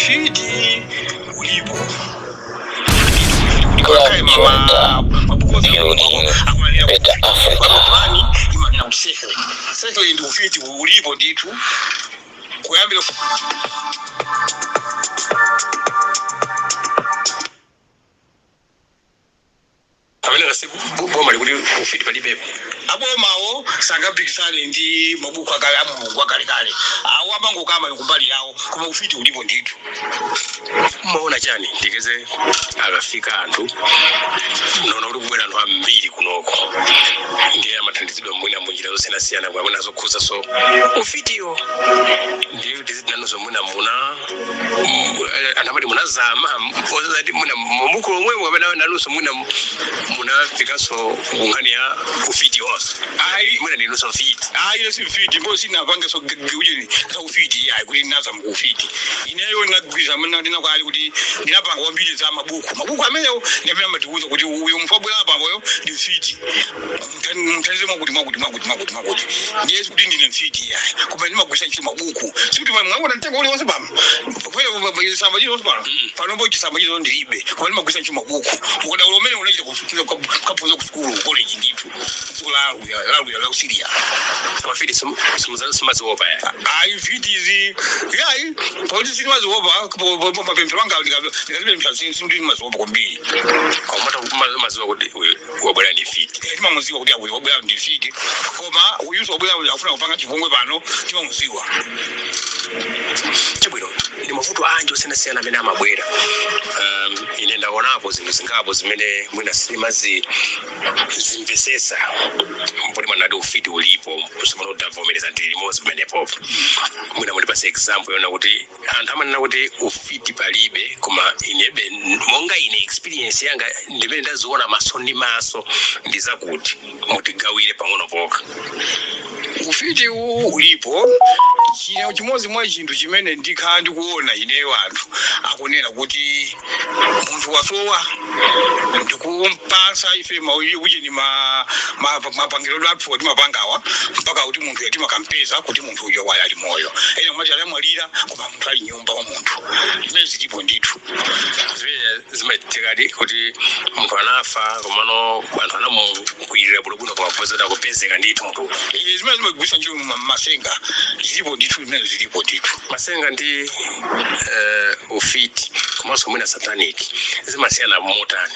ufiti ulipo sekle ndi ufiti ulipo ndithu kuyambira abena boma likuli ufiti palibepo abomawo sangapikisane ndi mabuku akale amungu akalekale awo amango kama kumbali yawo koma ufiti ulipo ndithu maona chani ndikeze akafika anthu unaona kuti kubwera anthu ambiri kunoko ndiye amathandizidwa mwina munjira zosiyana-siyana kwabona zokhuza so ufitiyo ndiyo tizitinanso mwina muna anthu amati munazama ozati mwina mabuku omwe kapena nanunso mwina munafikanso kunkhani ya ufiti onse mwina ndinunso mfiti ine si mfiti mbo sinapangeso ujeni sa ufiti kuti naza mkufiti ineyo ndinagwiza ndinakwali kuti ndinapanga kwambiri za mabuku amenewo ndipena matiuza kuti uyu mfabwera apangoyo ndi mfiti mtalizema kuti mwakuti ndiyesi kuti ndine mfiti yayi koma ndimagwisa nchito mabuku sikuti mwangona ntenga uli wonse pama samba chito wonse pama panombo chisamba chito ndilibe koma ndimagwisa nchito mabuku ukada ulomene unachita kufukiza kapuza kuskulu college ndithu laluya la usiria amafiti simaziwopa ya ayi fitizi yayi pauti simaziwopa mapempe wanga ndikazipempe sinti maziwopa kwambiri kwamata maziwa kuti wabwera ndi fiti timamuziwa kuti wabwera ndi fiti koma uyuso wabwera afuna kupanga chipongwe pano timamuziwa chibwino ndi mavuto anje osiyana-siyana amene amabwera ine ndaonapo zinthu zingapo zimene mwina zimvesesa mpoti manati ufiti ulipo usimana kuti avomereza ndili limodzi pamenepo mwina mulipasa example yona kuti anthu amanena kuti ufiti palibe koma inebe monga ine experience yanga ndimene ndaziona maso ndi maso ndizakuti mutigawire pang'ono poka ufiti ulipo chimodzi mwa chinthu chimene ndikhala ndikuona ineyo anthu akunena kuti munthu wasowa ndikumpasa ife ujeni mapangiro athu kuti mapangawa mpaka kuti munthu yatimakampeza kuti munthu uyo wali ali moyo ene kumati alamwalira koma munthu ali nyumba wa munthu zimene zilipo ndithu zimene zimatikadi kuti munthu anafa komano anthu anamukwirira bwinobwino kumapozera kupezeka ndithu munthu zimene zimagwisa njiwo masenga zilipo ndithu zimene zilipo ndithu masenga ndi ufiti komanso mwina satanic zimasiyana motani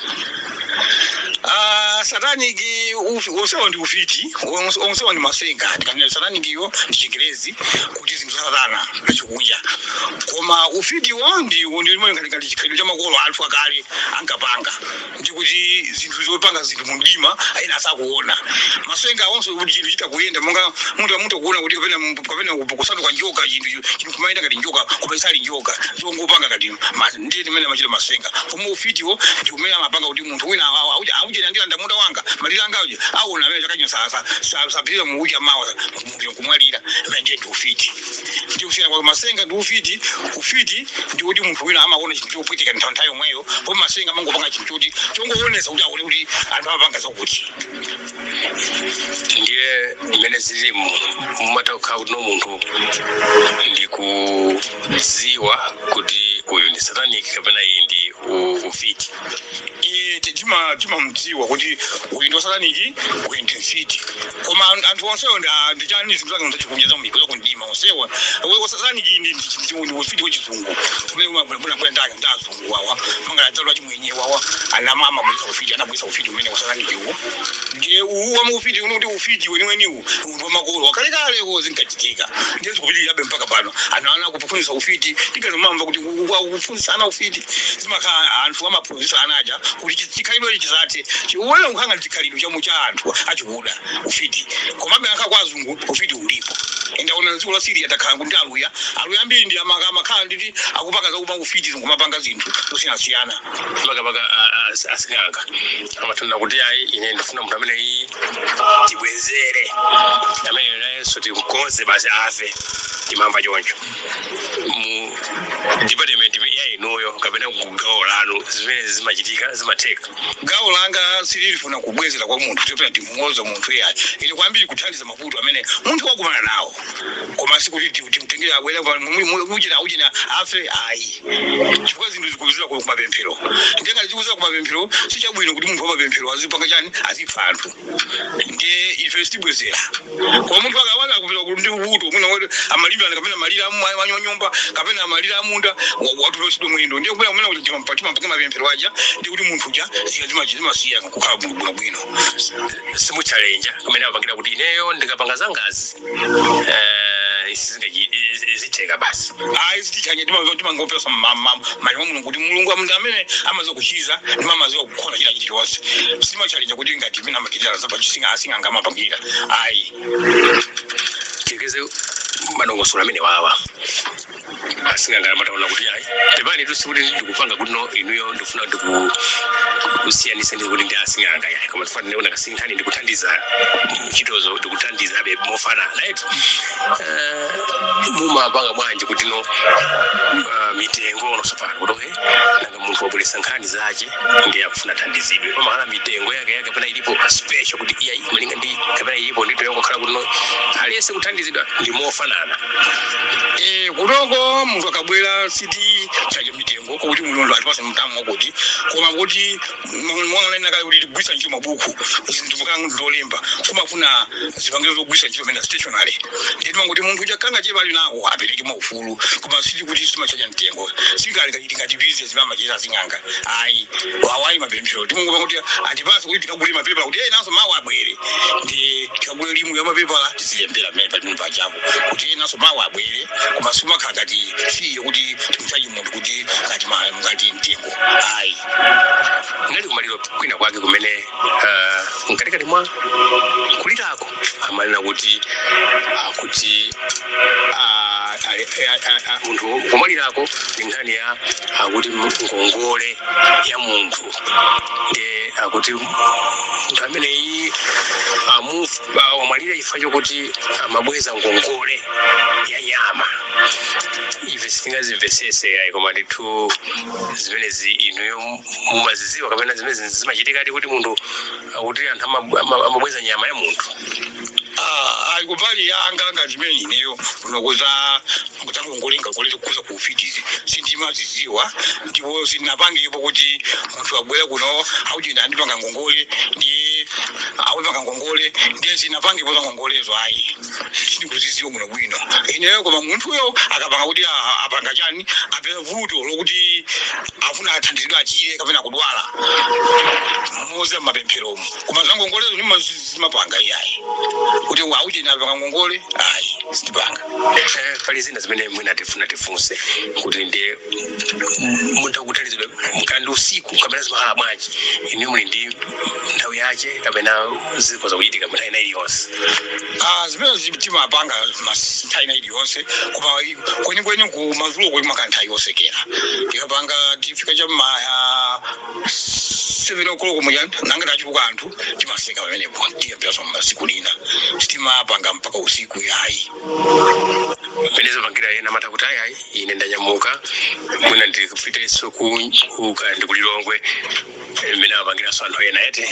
satanic onsewa ndi ufiti onsewa ndi masenga ndikanena satanic iyo ndi chingerezi kuti zinthu satana achikunja koma ufitiwo ndimwe ngati chikhalidwe cha makolo athu akale ankapanga ndikuti zinthu zopanga zinthu mu mdima ayina asakuona masenga onse kuti chinthu chita kuyenda monga munthu kuona kuti kapena kusanduka njoka chinthu kumayenda ngati njoka koma isali njoka zongopanga ngati ndiye ndimene amachita masenga koma ufitiwo ndi umene amapanga kuti munthu wina auje ndandira ndamunda wanga malira angauje aona amene chakachino sapirira muuja mawa munthu kumwalira imene ndiye ndi ufiti ndi usiyana kwa masenga ndi ufiti ndi kuti munthu wina amaona chinthu chopwitika nthawi yomweyo koma masenga amangopanga chinthu choti chongoonesa kuti aone kuti anthu amapanga zakuti ndiye imene zili mumatokha kuti no munthu ndikuziwa kuti uyu ndi satanic kapena iyi ndi ufiti timamudziwa kuti uyu ndi satanic uyu ndi mfiti koma anthu onsewo ndichani zinthu zake zachikunjeza muyikuza kundima onsewa satanic ndi ufiti wechizungu kumene ndazungu wawa mangaladzalwa chimwenye wawa anamama bwisa ufiti anabwisa ufiti umene wa satanic uwo ndiye uwu wama ufiti unokuti ufiti weniweniwu wamakolo wakalekale zinkachitika ndiye zikupitirabe mpaka pano ana kufunisa ufiti tikazomamva kuti kufundisa ana ufiti zimakhala anthu amaphunzisa anaja kuti chikhalidwe chisate uwele ukhanga chikhalidwe cha anthu achikuda ufiti komabe ankha kwa azungu ufiti ulipo ndaona dziko la Syria takhala kuti aluya ambiri ndi amakhala nditi akupanga zakupanga ufiti zingumapanga zinthu zosiyana-siyana makapaka asinganga amatanda kuti ayi ine ndifuna munthu amene iyi tibwezere amene nayenso timkonze basi afe timamva choncho mu department ya inuyo kapena kugawo lanu zimene zimachitika zimatheka. Gawo langa silifuna kubwezera kwa munthu chopera ndimuoza munthu yeye ili kwambiri kuthandiza mavuto amene munthu wakumana nawo koma sikuti timtengera abwera ujina afe ayi chifukwa zinthu zikuzira kwa kumapemphero ndenga zikuzira kumapemphero sichabwino kuti munthu wamapemphero azipanga chani azipha anthu ndiye ife sitibwezera kwa munthu akawana kupita kuti vuto mwina amalira kapena malira amanyonyomba kapena malira amunda watu losidwe mwindo ndiye kubera mwina kuti mpatima mpaka mapemphero aja ndi kuti munthu ja zimasiya kukhala bwino simu challenge kumene apangira kuti ineyo ndikapanga zangazi iziteka basi izitichanye timangopesa mali mulungu kuti mulungu amuntu amene amaze kuchiza ndimamaziwa kukhona china chilichonse simachalinja kuti ngati mina amakitira asinganga amapangira ayi chekeze manongosolo amene wawa asinganga amataona kuti ayi tepani tusikuti ndikupanga kuti no inuyo ndikufuna kusiyanisa ndi kuti ndi asinganga yayi koma tifana neona kasinkhani ndikuthandiza ntchitozo ndikuthandiza abe mofanana right mumapanga bwanji kuti no mitengo onosopana kuti okay nanga munthu wabweresa nkhani zace ndi akufuna thandizidwe pamakhala mitengo yake kapena ilipo special kuti iyayi malinga ndi kapena ilipo ndito yongokhala kuti no aliyese kuthandizidwa ndi mofanana kutoko munthu akabwera siti chaje mitengo kuti mulungu atipase mtamu wakuti koma kuti mwana nakale kuti tigwisa ntchito mabuku zinthu mukanga ndolemba kumafuna zipangiro zogwisa ntchito mena stationary ndi kuti munthu chakanga chebali nawo apereke maufulu koma siti kuti simachaja mtengo singali kachiti ngati business bamachita zinganga ayi wawayi mapemphero timungopa kuti atipase kuti tikagule mapepa kuti naso mawa abwere ndi tikagule limu ya mapepa tizilembera mmene pali munthu achapo kuti naso mawa abwere koma simakhala ngati siyo kuti timchaji munthu kuti ngati mtengo ayi ngati kumaliro kwina kwake kumene mkatikati mwa kulirako amalina kuti munthu kumalirako ndi nkhani ya akuti ngongole ya munthu ndi akuti munthu ameneyi wamalira ifa chokuti amabweza ngongole ya nyama ife sitingazimvesese ayi koma ndithu zimenezi inuyo mumaziziwa kapena zimene zimachitikadi kuti munthu akuti anthu amabweza nyama ya munthu kupali yanga ngati imene ineyo unokuza kutangongolenga koleza kukuza ku ufitizi sindimaziziwa ndipo sinapangepo kuti munthu abwera kuno auchita andipanga ngongole ndi awepanga ngongole ndiye sinapangepo za ngongolezo ayi sindikuziziwa muno bwino ineyo koma munthuyo akapanga kuti apanga chani apeza vuto lokuti afuna athandizidwe achire kapena kudwala moza mapempheromo koma za ngongolezo ndimazimapanga iyayi kuti auchita apanga ngongole ayi sitipanga pali zina zimene mwina tifuna tifunse kuti ndiye munthu akuthandizidwe mkandi usiku kapena zimakhala bwanji ine muli ndi nthawi yace kapena zikoza kuchitika nthawi ina iliyonse zimene timapanga nthawi ina iliyonse koma kwenikweni kumazulo kuti makhala nthawi yosekera tikapanga tifika cham'maya 7 o'clock muyani nanga tachipuka anthu timaseka pamenepo tiyambiraso masiku lina timapanga mpaka usiku yayi penezo pangira yena mata kuti ayi ine ndanyamuka mwina ndikupiteso ndikulilongwe mina apangira so anthu ena eti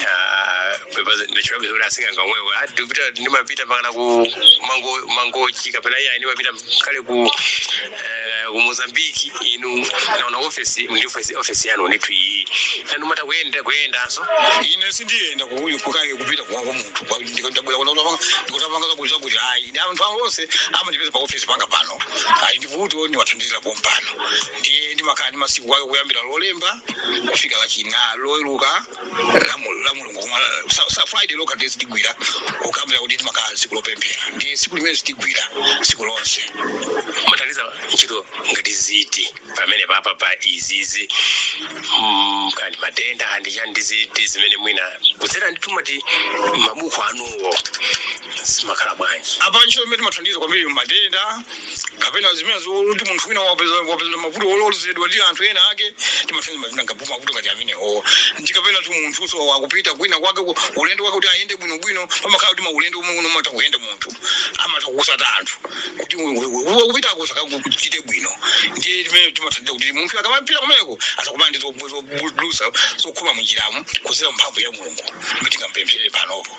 pepaze ndichobe zuri asinganga omwewe ndikupita ndimapita pakana ku mangochi kapena iye ndimapita kale ku Mozambiki inu naona office yanu nitu iyi anu mata kuyenda so ine sindienda kukake kupita kwa munthu ndikabwera ndikutapanga kuza kuti ayi anthu awose amandipeza pa office panga pano ayi ndivuto ni wathandizira pompano ndimakhala masiku wake kuyambira lolemba kufika lachina loeluka la mulungu sa Friday local days digwira ukambira kuti ndimakhala siku lopemphera ndi siku limene sitigwira siku lonse mataliza nchito ngati ziti pamene pa izizi kandi matenda kandi chandi ziti zimene mwina kudzera nditumati mabuku anuwo simakhala bwanji apa nchito imene mathandiza kwambiri matenda kapena zimene zoti munthu wina wapeza mavuto olozedwa ndi anthu ena ake timathandiza mazina ngapuma mavuto ngati amenewo ndikapena tu munthu so wakupita kwina kwake ulendo wake kuti ayende bwinobwino pamakhala kuti maulendo umwe umata kuyenda munthu amata kusata anthu kuti kupita kusaka kuchite bwino bwino ndiye limene timathandira kuti munthu akamapita kumeneko asakumana ndi zobulusa zokhuma munjiramo kuzera mphamvu ya Mulungu imene tingampemphere panopo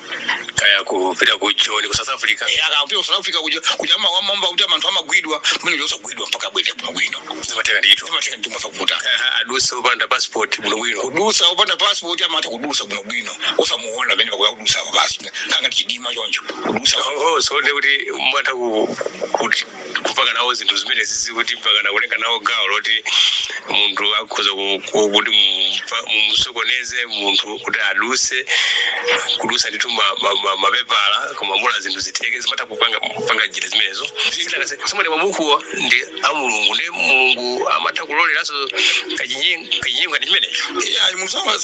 kaya kupita ku John ku South Africa akapita ku South Africa kuti amawamba kuti anthu amagwidwa mwene osagwidwa mpaka abwere bwino zimateka ndito mafakuta adusa upanda passport bwino kudusa upanda passport amata kudusa bwino osamuona bene bakuya kudusa basi kanga chidima choncho kudusa so ne kuti mwata kuti kupaka nawo zinthu zimene zizi kuti mpaka nakulenga nawo gawo loti munthu akhoza kuti mumusokoneze munthu kuti aduse kudusa nditu mapepala koma mula zinthu ziteke zimata kupanga njira zimenezo somwe mabukuwa ndi amulungu ndi Mulungu amata kuloleraso kachinyengo ndi chimenecho musanga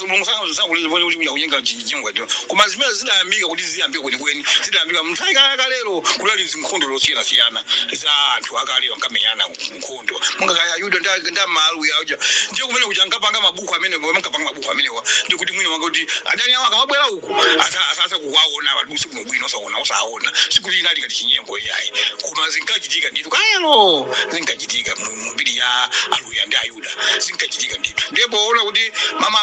zakulezibone kuti uyenga chinyengo ndi koma zimene zidayambika kuti ziyambike kuti kweni zidayambika mnthawi kalero kulali zinkhondo losiyana za anthu akalero ankamenyana nkhondo mungakaya Yuda ndamalu yaja ndiye kumene kuti ankapanga mabuku amene ankapanga mabuku amenewa ndi kuti mwini wanga kuti adani awo akamabwera uku asasa kuwaona adusi bwino osaona sikuti inali ngati chinyengo yayi koma zinkachitika nditu kayelo zinkachitika mbiri ya aluya ndi Ayuda zinkachitika nditu ndipo ona kuti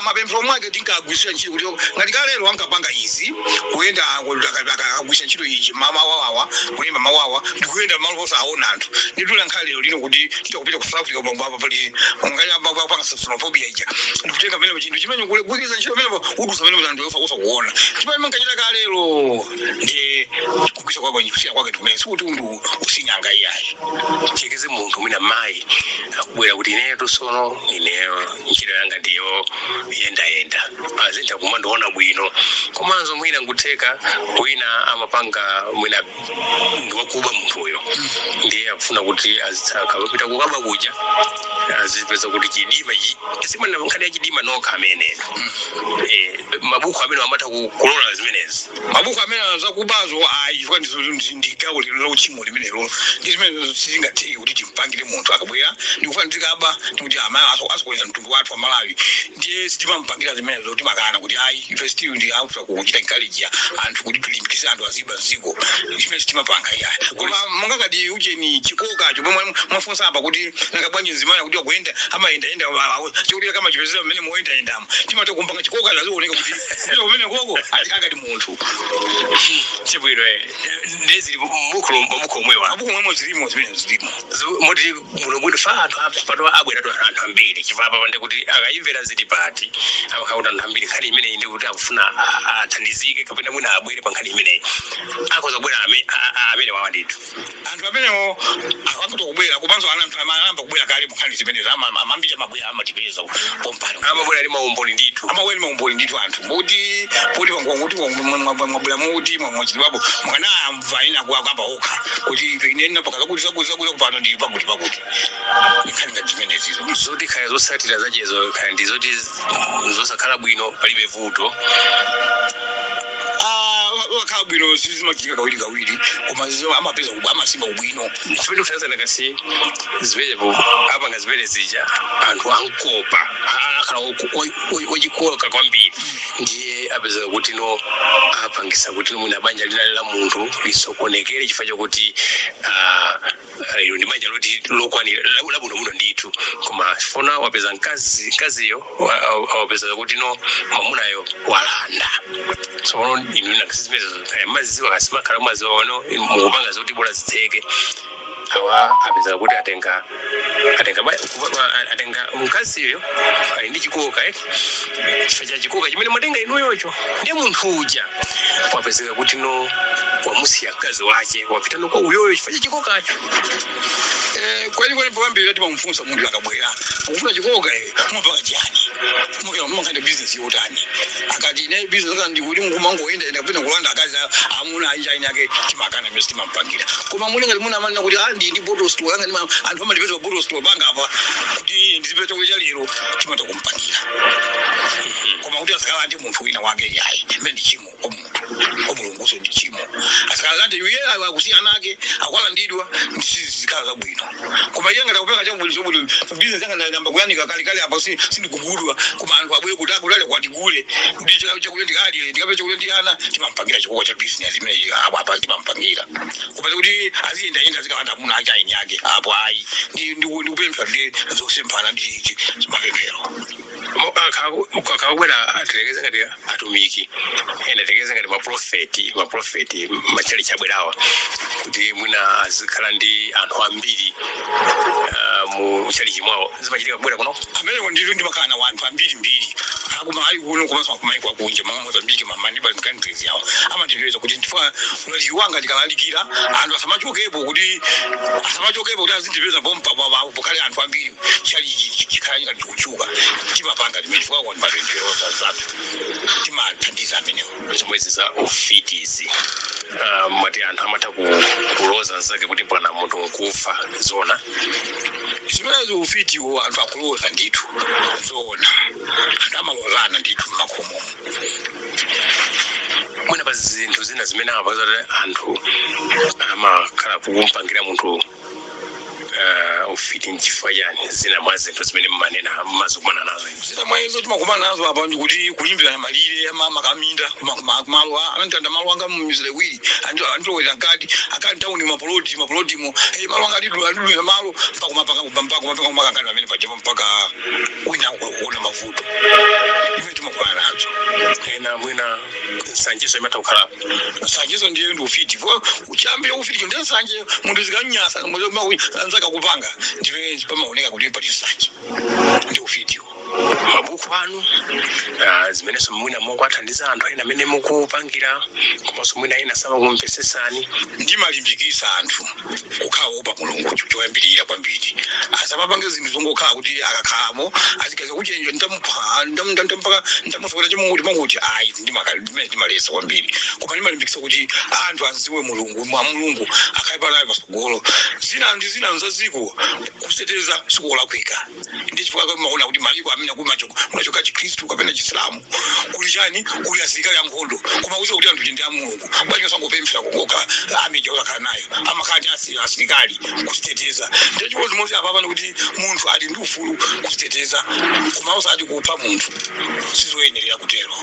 mapemphero mwake tinkagwisira ntchito kuti ngati kalero ankapanga izi kuyenda akagwisira ntchito ichi mawawa kulemba mawawa ndikuyenda malo osaona anthu nditula nkhalero lino kuti titakupita ku South Africa bamba pali ngayamba xenophobia ija ndikutenga pamene chinthu chimene kulikiza ntchito pamene udusa pamene anthu osakuona chimene mankachita kalero ndi kugwisa kwako nchikusiya kwake tumene sikuti undu usinyanga iyayi chekeze munthu mwina mayi akubwera kuti ineyo tusono ineyo ntchito yanga ndiyo yenda azintha kuma ndiona bwino komanso mwina ngutheka wina amapanga mwina ndiwakuba munthuyo ndiye akufuna kuti azitsaka kupita kukaba kuja azipeza kuti chidima simana nkhani ya chidima nokha amene mabuku amene amata kulola zimenezi mabuku amene zakubazo ayifwa ndigawo lilo uchimo limenelo ndizimene sizingatheki kuti timpangire munthu akabwera ndikufana tikaba ndikuti amaya asokoneza mtundu wathu wa Malawi ndiye sitimampangira zimenezo kuti makana kuti ayi university ndi amfa kuchita college anthu kuti tulimbikise anthu aziba ziko zimene sitimapanga iyayi koma mungakati ujeni chikoka chomwe mwafunsa apa kuti ngabwanji nzimana kuti akuyenda amayenda chikuti kama chipezera mmene moyenda timate kumpanga chikoka lazioneka kuti pamene koko alikakati munthu chibwino ndezi mabuku omwewa mabuku omwe zilimo zimene zilimo moti muno bwino fa anthu pato abwera to anthu ambiri chifapa pande kuti akayimvera zili pati amakauta anthu ambiri nkhani imene ndi kuti akufuna athandizike kapena mwina abwere pa nkhani imene akhoza kubwera amene wawa ndithu anthu amenewo akapita kubwera komanso anamba kubwera kale mu nkhani zimenezo amambira mabwera amatipeza pompano amabwera ali maumboni ndithu amabwera maumboni ndithu anthu kuti pangonguti mabwera muti mwachibabu mwana amva ina kwakamba okha kuti inena pakaza kuti sakuza kupano ndi pakuti nkhani ngazimenezi zoti khaya zosatira zajezo khaya ndi zoti zosakhala bwino palibe vuto wakhala bwino sizimachitika kawiri koma amapeza amasimba ubwino chimene kutanzana kasi zimenepo apanga zimene zija anthu ankopa akhala ochikoka kwambiri ndiye apeza kuti no apangisa kuti mwina banja linali la munthu lisokonekere chifukwa chokuti ilo ndi banja loti lokwanira labuno ndithu koma fona wapeza mkaziyo wapeza kuti no mwamunayo walanda so inu nakasimezo maziwa kasimakhala maziwa wano mukupanga zoti bola ziteke awa apeza kuti atenga mkaziyo ali ndi chikoka chifukwa cha chikoka chimene matenga inuyocho ndiye munthu uja wapezeka kuti no wamusiya mkazi wache wapita no kwa uyoyo chifukwa cha chikokacho kweli pambiri timamfunsa munthu akabwera ukufuna chikoka mumapaka chani mumakanda business yotani akati ine business kandi kuti mukumangoenda kapena kulanda akazi amuna aini ake timakana mesi timampangira koma muli ngati muna amanena kuti ndi bottle store anga anthu amatipeza bottle store panga apa kuti ndizipeta kucha lero timata kumpangira koma kuti asakala ndi munthu wina wake yayi mbe ndi chimo kwa munthu omulunguso ndi chimo asakalande yeye akusiyana nake akwalandidwa sizikhala bwino koma iye ngati kupeka chakubuli chobuli business yanga namba kuyanika kali apa sindikugudwa koma anthu abwere kuti akudale kwatigule ndi chakule ndikali ndikape chakule ndiyana timampangira chikoka cha business imene apa timampangira koma kuti aziyenda zikawanda muna achaini yake apo ayi ndikupempha ndi zosemphana ndi mapemphero ukakawera aterekeza ngati atumiki ena aterekeza ngati maprofeti machali chabwerawa kuti mwina azikhala ndi anthu ambiri mu chali chimwawo zimachitika kubwera kuno amene ndiri ndimakhala na anthu ambiri akuma ayi kuno komanso kumaiko akunja mama Mozambique maneighboring countries yawo amatipeza kuti ndifa unaliwanga likalalikira anthu asamachokepo kuti azindipeza bomba baba bukali anthu ambiri chali chikhala ngati kuchuka timapanga timechukwa kwa mapemphero zatu timathandiza amenewo zomwezi za ufitizi mati anthu amata kuloza zake kuti bwana munthu nkufa zona zimene ufitiwo anthu akuloza ndithu zona amalozana ndithu makhomo mwina pa zinthu zina zimene amapazati anthu amakhala kumpangira munthu ufiti nchifukwa yani zina mwa zinthu zimene mmanena mmazikumana nazo zina mwa izo timakumana nazo apa ndikuti kulimbirana malire makaminda kumalwa anatanda malo anga mumizire wili andilowera nkati akati tauni mapoloti mo malo anga lidulira malo mpaka makangani pamene pachepo mpaka wina kuona mavuto ife timakumana nazo ena mwina nsanjiso imata kukhala nsanjiso ndiye ndi ufiti uchambe ufiti ndiye nsanje munthu zikanyasa anzaka kupanga ndiwe pamaoneka kuti pali nsanje ndi ufiti mabuku anu zimene mwina mukwathandiza anthu ena amene mukupangira komanso mwina ena samakumvesesani ndimalimbikisa anthu kukhaopa mulungu choyambirira kwambiri asamapange zinthu zongokhala kuti akakhalamo azikaza kuchenja ndamufokera chimunguti ayi ndimalesa kwambiri koma ndimalimbikisa kuti anthu aziwe mulungu mwa mulungu akhale panayo pasogolo zina nzaziko kuseteza sikolakwika ndi chifukwa maona kuti maliko amene kumachoka chikristu kapena chisilamu kuli chani kuli asilikali ankhondo koma kuza kuti anthu ndi a mulungu bwanji sangopemphera kukoka ameja akhala nayo amakhala asilikali kusiteteza ndi chimodzimodzi apa pano kuti munthu ali ndi ufulu kusiteteza koma usati kupha munthu sizoyenerera kutero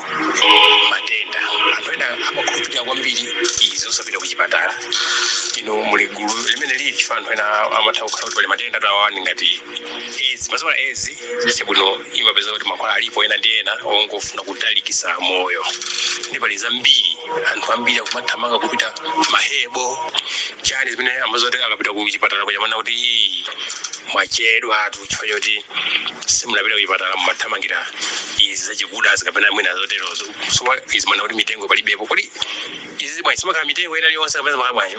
matenda anthu ena amakhulupirira kwambiri izi osapita kuchipatala ino muli gulu limene lili chifukwa anthu ena amatha kukhala kuti pali matenda atawani ngati ezi masola ezi sebuno imapeza kuti makwala alipo ena ndi ena ongofuna kutalikisa moyo ndi pali zambiri anthu ambiri akumathamanga kupita mahebo chani zimene amazoti akapita kuchipatala kunyamana kuti mwachedwa atu chifukwa choti simunapita kuchipatala mmathamangira izi zachikuda zikapena mwina zoterozo so izi mana kuti mitengo palibepo kodi izi bwanji simakhala mitengo ena liyonse kapena makhala bwanji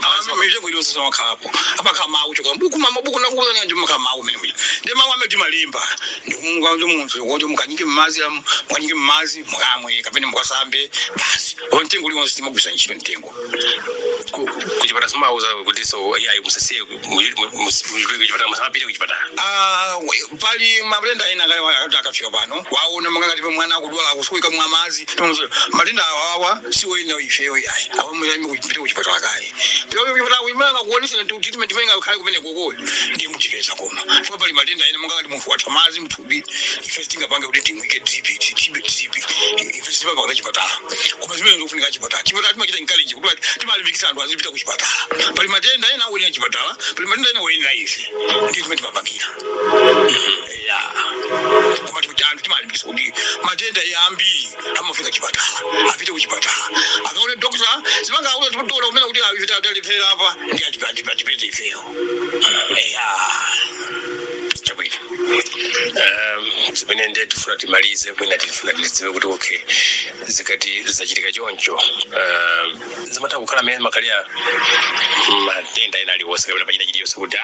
mitengo iliyonse samakhalapo amakhala mawu choka mabuku nakuuza nyanjo makhala mawu mene ndi mawu amene timalemba ndi munthu kuti mukanyike mmazi mukamwe kapena mukasambe basi mtengo uliwonse timagwisa ntchito mtengo kuchipatala simauza kuti so ayi musasiye kuchipatala musamapite kuchipatala pali matenda ena akafika pano waona mangati mwana akudwala akusoka mwa mazi matenda awawa siwo ina ifeyo yayi awamuyami kupita kuchipatala kaye ndipo kuchipatala kuimana kuonesa ndi treatment menga khali kumene kokoli ndi muchipeza koma ndipo pali matenda ena mangati munthu watha mazi mthubi ife tingapanga kuti timwike drip ife sipanga kuchipatala koma zimene zofunika kuchipatala timachita encourage kuti timalimbikisa anthu azipita kuchipatala pali matenda ena wena kuchipatala pali matenda ena wena ife ndi timene timapangira koma anthu timalimbikisa kuti matenda ambiri amafika kuchipatala apite kuchipatala akaone doctor zimanga akutola kumene kuti ife talipera apa ndi atipete ifeyo chabwino zimene ndiye tifuna timalize mwina tifuna tidziwe kuti okay zikati zachitika choncho zimatha kukhala mmene makalira matenda ena aliwonse kapena pachina chiliyonse kuti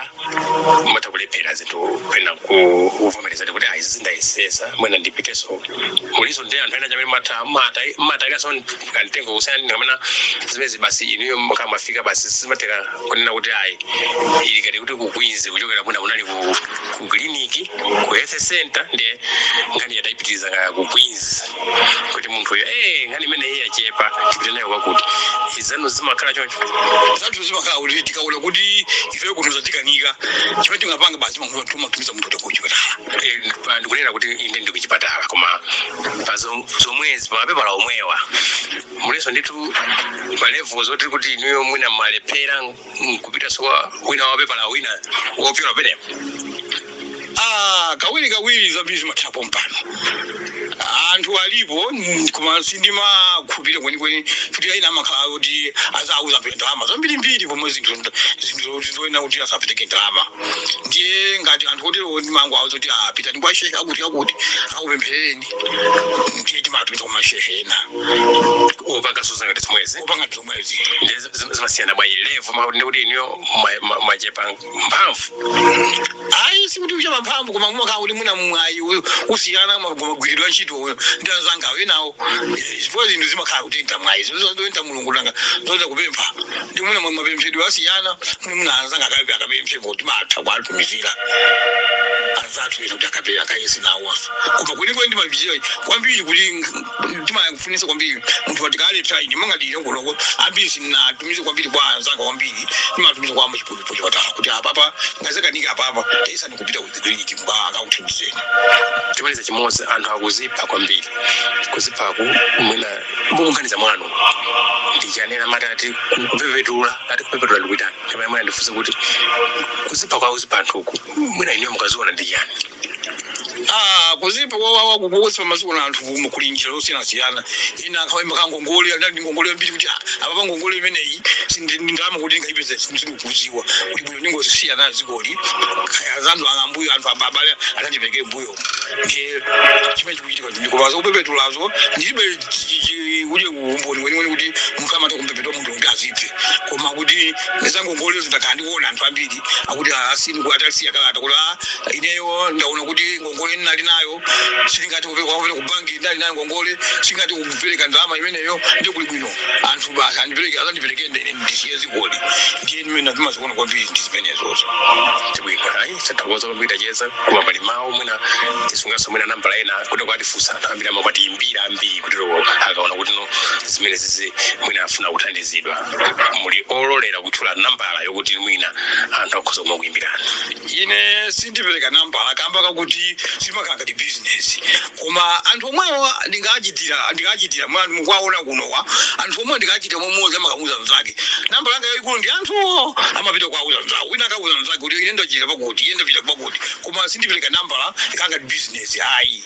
matha kulephera zinthu pena kuvomerezati kuti zindayesesa mwina ndipiteso muliso ndi anthu ena chamene mataliranso kantengo kusiyana kamena zimezi basi inuyo makhala mafika basi sizimatheka kunena kuti ayi ili kati kuti kukwize kuchokera mwina kunali ku kliniki ku health center ndiye ngani yadaipitiriza ku Queens kuti munthu uyo ngani imene iye achepa tipita nayo kwakuti izanu zimakhala choncho zatu zimakhala kuti tikaona kuti ife kunoza tikanika chimene tingapanga basi matumiza munthu kuchipatala ndikunena kuti ine ndi kuchipatala koma zomwezi pamapepala omwewa muleso ndithu malevu zoti kuti inuyo mwina malephera kupita sowa wina wapepala wina wopyola penepo kawiri zambiri zimathapo mpano anthu alipo koma sindima khupira kwenikweni kuti aina amakhala kuti azauza ndalama zambirimbiri pomwe zinthu zoena kuti asapiteke ndalama ndiye ngati anthu otero ndimangu awo zoti apita ndi kwa shehe akuti akupempherereni ndiye timatumiza kumashehe ena opanga ngati zomwezi zimasiyana bwa ilevu kuti iniyo machepa mphamvu ayi sikuti kuchapa mphamvu koma kumakhala kuti mwina mwayi usiyana magwiridwa ntchito ndi anzanga enawo ndipo zinthu zimakhala kuti ntamwayi zoenda mulungu nanga zoenda kupempha ndi mwina mapemphedwe asiyana mwina anzanga akapemphe kuti matha kwatumizira anzathu ino kuti akayesi nawonso koma kwenikweni ndimapitira kwambiri kuti timakufunisa kwambiri munthu watikalephera ine mangadire ngonoko ambiri sinatumize kwambiri kwa anzanga kwambiri timatumiza kwa muchipatala kuti apapa ngazekanika apapa taisani kupita kuzikliniki mba akauthandizeni timaliza chimodzi anthu akuzipa kwambiri kuzipaku mwina mukuganiza mwanu ndichanena matati kupepetula ati kupepetula ndikuitani kama mwina ndifunse kuti kuzipa kwa uzipa anthuku mwina iniyo mukaziona ndiyani kuzipa wawa kukusipa maziko anthu mukulinjira losiyana ina akhawaima kangongole ndandi ngongole mbiri kuti apapa ngongole imeneyi ndindalama kuti ngaipeze sindikuziwa kuti bwino ndingosiyana zigoli azandu angambuyo anthu ababale atandipeke mbuyo ndiye chimene chikuchitika ndikubaza kupepetulazo ndilibe kuti umboni weniweni kuti munthu amata kumpepetula munthu kuti aziphe koma kuti nezangongole zindakhala ndikuona anthu ambiri akuti asini atasiya kalata kuti ineyo ndaona kuti ngongole ndinali nayo singati kupeka kubangi ndali nayo ngongole singati kupereka ndalama imeneyo ndiye kuli bwino anthu basi azandipereke ndisiye zigoli ndiye ndimene ndimazikuona kwambiri ndizimenezozo tibwika ayi tathokoza kwambiri cheza koma pali mawu mwina tisungaso mwina nambala ena kuti kwatifunsa anthu ambiri amakwati imbiri ambiri kuti akaona kuti no zimene zizi mwina afuna kuthandizidwa muli ololera kutchula nambala yokuti mwina anthu akhoza kumwa kuyimbirana ine sindipereka nambala kamba kakuti simakhala ngati business koma anthu omwewo ndingachitira mwana mukwaona kunowa anthu omwewo ndingachitira momodzi amakamuza mzake nambala yanga yoikulu ndi anthuwo amapita kwauza mzake wina akauza mzake kuti ine ndachita pakuti ine ndapita pakuti koma sindipereka nambala ikhala ngati business ayi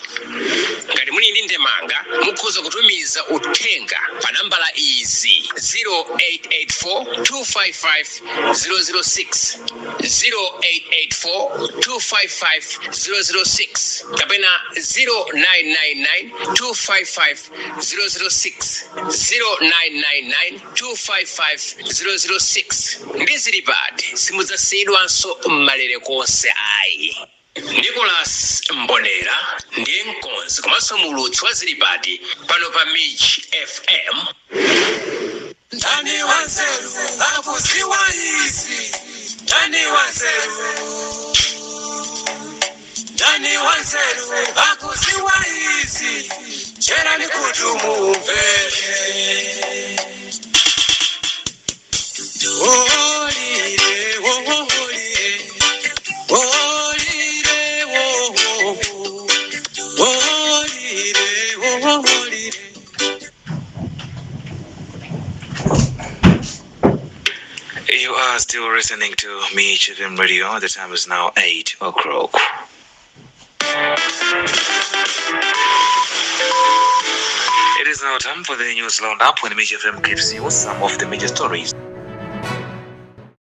ngati muli ndi ndemanga mukhoza kutumiza uthenga pa nambala izi 0884255006 0884255006 kapena 0999255006 0999255006 ndi zilipati simudzasiyidwanso mmalere konse ayi. Nicholas Mbonera ndiye mkonzi komanso mulutsi wa zilipati pano pa Mich FM. Ndani wanzeru akuziwa izi ndani wanzeru akuziwa izi chera ni kutumumve olire You are still listening to Mich FM Radio. The time is now 8 o'clock. It is now time for the news roundup when Mich FM gives you some of the major stories.